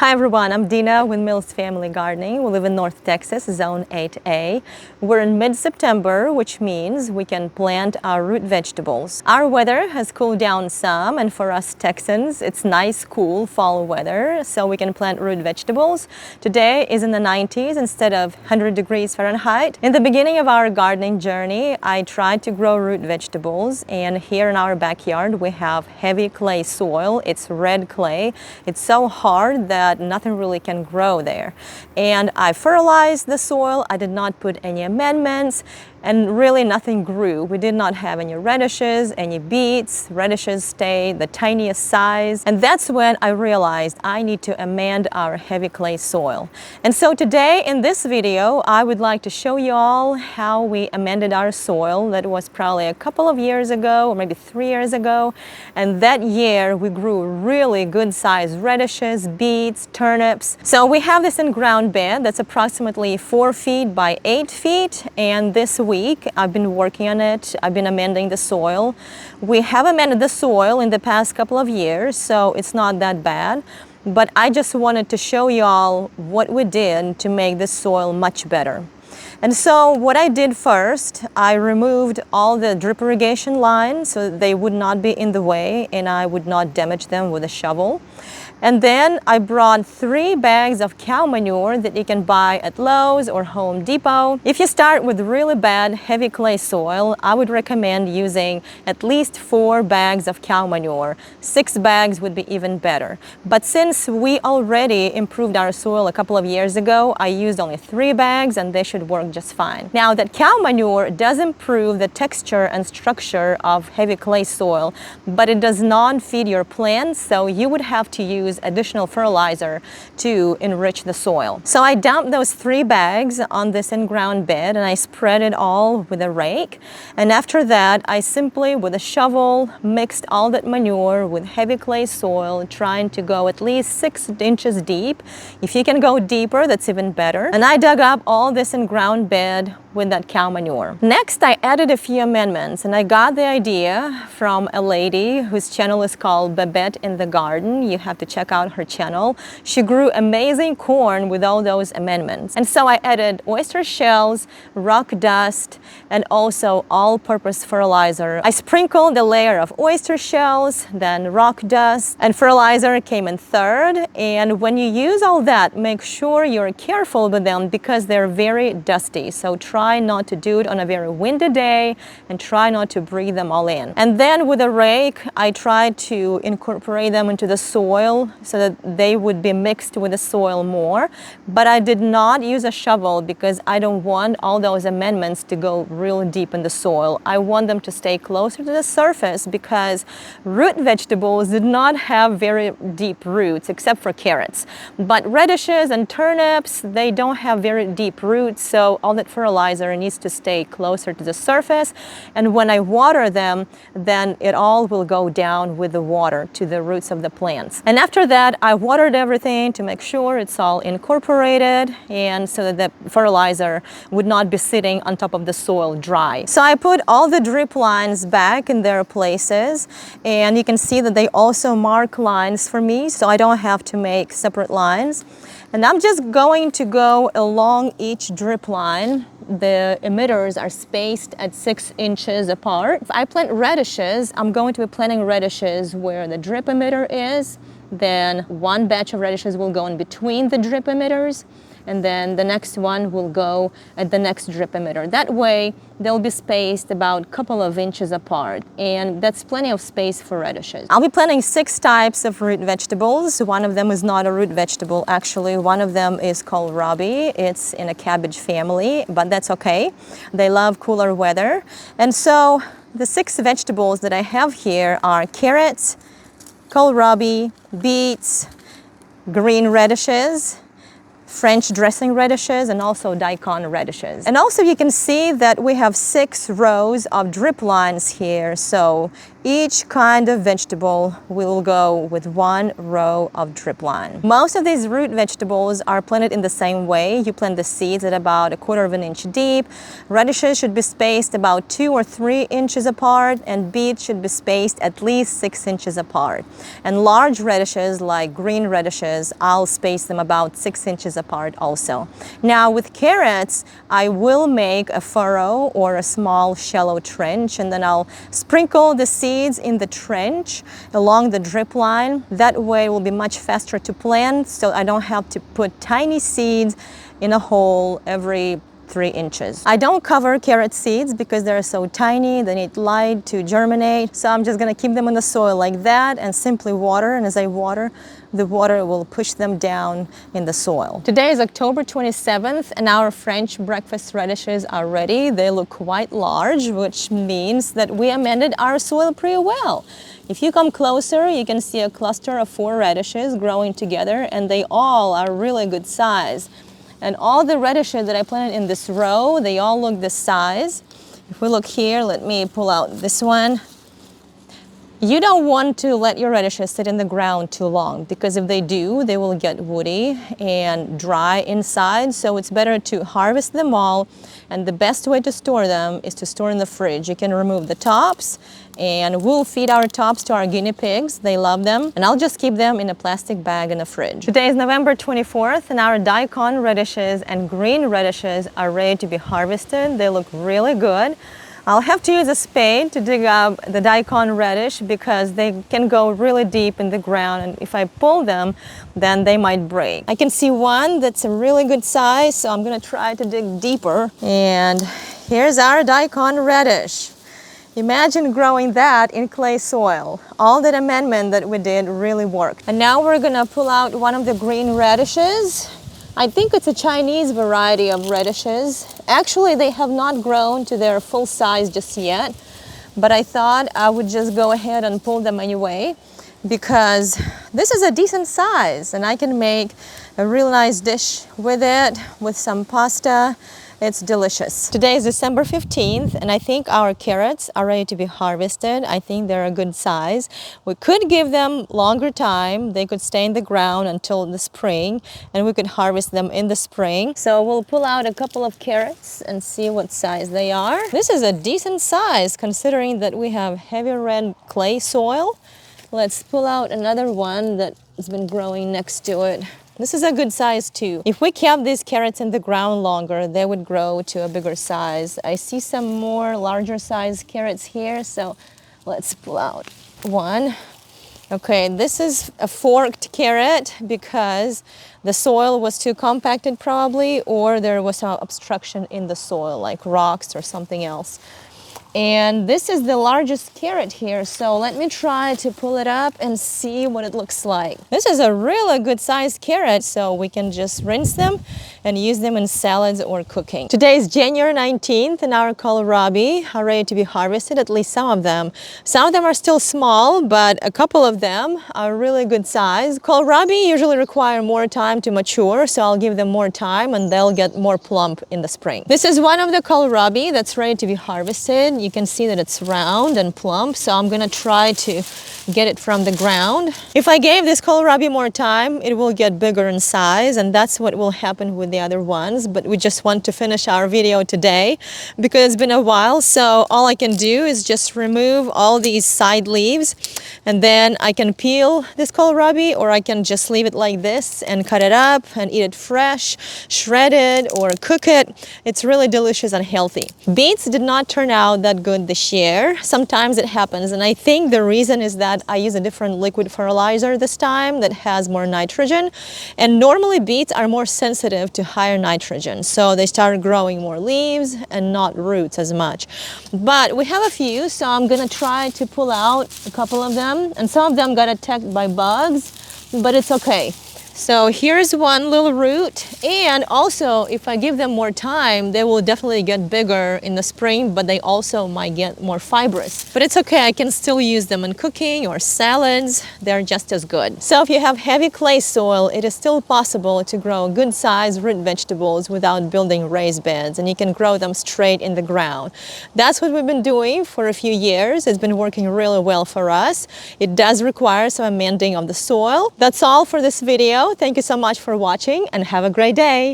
Hi everyone, I'm Dina with Mills Family Gardening. We live in North Texas, Zone 8A. We're in mid-September, which means we can plant our root vegetables. Our weather has cooled down some, and for us Texans, it's nice, cool fall weather, so we can plant root vegetables. Today is in the 90s instead of 100 degrees Fahrenheit. In the beginning of our gardening journey, I tried to grow root vegetables, and here in our backyard we have heavy clay soil. It's red clay. It's so hard that nothing really can grow there. And I fertilized the soil. I did not put any amendments, and really nothing grew. We did not have any radishes, any beets. Radishes stayed the tiniest size. And that's when I realized I need to amend our heavy clay soil. And so today in this video, I would like to show you all how we amended our soil. That was probably a couple of years ago, or maybe 3 years ago. And that year we grew really good sized radishes, beets, turnips. So we have this in-ground bed that's approximately 4 feet by 8 feet. And this week I've been working on it. I've been amending the soil. We have amended the soil in the past couple of years, so it's not that bad. But I just wanted to show you all what we did to make this soil much better. And so what I did first, I removed all the drip irrigation lines so that they would not be in the way and I would not damage them with a shovel. And then I brought 3 bags of cow manure that you can buy at Lowe's or Home Depot. If you start with really bad heavy clay soil, I would recommend using at least 4 bags of cow manure. 6 bags would be even better. But since we already improved our soil a couple of years ago, I used only 3 bags and they should work just fine. Now that cow manure does improve the texture and structure of heavy clay soil, but it does not feed your plants, so you would have to use additional fertilizer to enrich the soil. So I dumped those 3 bags on this in-ground bed and I spread it all with a rake. And after that, I simply, with a shovel, mixed all that manure with heavy clay soil, trying to go at least 6 inches deep. If you can go deeper, that's even better. And I dug up all this in-ground bed with that cow manure. Next, I added a few amendments, and I got the idea from a lady whose channel is called Babette in the Garden. You have to check out her channel. She grew amazing corn with all those amendments. And so I added oyster shells, rock dust, and also all-purpose fertilizer. I sprinkled a layer of oyster shells, then rock dust, and fertilizer came in third. And when you use all that, make sure you're careful with them because they're very dusty. So try not to do it on a very windy day and try not to breathe them all in. And then with a rake, I tried to incorporate them into the soil so that they would be mixed with the soil more. But I did not use a shovel because I don't want all those amendments to go real deep in the soil. I want them to stay closer to the surface because root vegetables did not have very deep roots except for carrots. But radishes and turnips, they don't have very deep roots, so all that fertilizer needs to stay closer to the surface. And when I water them, then it all will go down with the water to the roots of the plants. And after that, I watered everything to make sure it's all incorporated and so that the fertilizer would not be sitting on top of the soil dry. So I put all the drip lines back in their places, and you can see that they also mark lines for me, so I don't have to make separate lines. And I'm just going to go along each drip line. The emitters are spaced at 6 inches apart. If I plant radishes, I'm going to be planting radishes where the drip emitter is. Then 1 batch of radishes will go in between the drip emitters, and then the next one will go at the next drip emitter. That way, they'll be spaced about a couple of inches apart, and that's plenty of space for radishes. I'll be planting 6 types of root vegetables. One of them is not a root vegetable, actually. One of them is kohlrabi. It's in a cabbage family, but that's okay. They love cooler weather. And so the 6 vegetables that I have here are carrots, kohlrabi, beets, green radishes, French dressing radishes, and also Daikon radishes. And also you can see that we have 6 rows of drip lines here. So Each kind of vegetable will go with one row of drip line. Most of these root vegetables are planted in the same way. You plant the seeds at about 1/4 of an inch deep. Radishes should be spaced about 2 or 3 inches apart, and beets should be spaced at least 6 inches apart. And large radishes like green radishes, I'll space them about 6 inches apart also. Now with carrots, I will make a furrow or a small shallow trench, and then I'll sprinkle the seeds in the trench along the drip line. That way it will be much faster to plant, so I don't have to put tiny seeds in a hole every 3 inches. I don't cover carrot seeds because they're so tiny, they need light to germinate. So I'm just gonna keep them in the soil like that and simply water, and as I water, the water will push them down in the soil. Today is October 27th and our French breakfast radishes are ready. They look quite large, which means that we amended our soil pretty well. If you come closer, you can see a cluster of 4 radishes growing together, and they all are really good size. And all the radishes that I planted in this row, they all look this size. If we look here, let me pull out this one. You don't want to let your radishes sit in the ground too long, because if they do, they will get woody and dry inside. So it's better to harvest them all, and the best way to store them is to store in the fridge. You can remove the tops, and we'll feed our tops to our guinea pigs. They love them, and I'll just keep them in a plastic bag in the fridge. Today is November 24th, and our Daikon radishes and green radishes are ready to be harvested. They look really good. I'll have to use a spade to dig up the Daikon radish because they can go really deep in the ground, and if I pull them, then they might break. I can see one that's a really good size, so I'm gonna try to dig deeper. And here's our Daikon radish. Imagine growing that in clay soil. All that amendment that we did really worked. And now we're gonna pull out one of the green radishes. I think it's a Chinese variety of radishes. Actually, they have not grown to their full size just yet, but I thought I would just go ahead and pull them anyway because this is a decent size and I can make a real nice dish with it, with some pasta. It's delicious. Today is December 15th, and I think our carrots are ready to be harvested. I think they're a good size. We could give them longer time. They could stay in the ground until the spring, and we could harvest them in the spring. So we'll pull out a couple of carrots and see what size they are. This is a decent size considering that we have heavy red clay soil. Let's pull out another one that's been growing next to it. This is a good size too. If we kept these carrots in the ground longer, they would grow to a bigger size. I see some more larger size carrots here, so let's pull out one. Okay, this is a forked carrot because the soil was too compacted probably, or there was some obstruction in the soil like rocks or something else. And this is the largest carrot here, so let me try to pull it up and see what it looks like. This is a really good sized carrot, so we can just rinse them and use them in salads or cooking. Today is January 19th and our kohlrabi are ready to be harvested, at least some of them. Some of them are still small, but a couple of them are really good size. Kohlrabi usually require more time to mature, so I'll give them more time and they'll get more plump in the spring. This is one of the kohlrabi that's ready to be harvested. You can see that it's round and plump, so I'm gonna try to get it from the ground. If I gave this kohlrabi more time, it will get bigger in size, and that's what will happen with the other ones. But we just want to finish our video today because it's been a while, so all I can do is just remove all these side leaves, and then I can peel this kohlrabi, or I can just leave it like this and cut it up and eat it fresh, shred it, or cook it. It's really delicious and healthy. Beets did not turn out that good this year. Sometimes it happens, and I think the reason is that I use a different liquid fertilizer this time that has more nitrogen, and normally beets are more sensitive to higher nitrogen, so they start growing more leaves and not roots as much. But we have a few, so I'm gonna try to pull out a couple of them, and some of them got attacked by bugs, but it's okay. So here's one little root, and also if I give them more time, they will definitely get bigger in the spring, but they also might get more fibrous. But it's okay, I can still use them in cooking or salads. They're just as good. So if you have heavy clay soil, it is still possible to grow good sized root vegetables without building raised beds, and you can grow them straight in the ground. That's what we've been doing for a few years. It's been working really well for us. It does require some amending of the soil. That's all for this video. Thank you so much for watching and have a great day.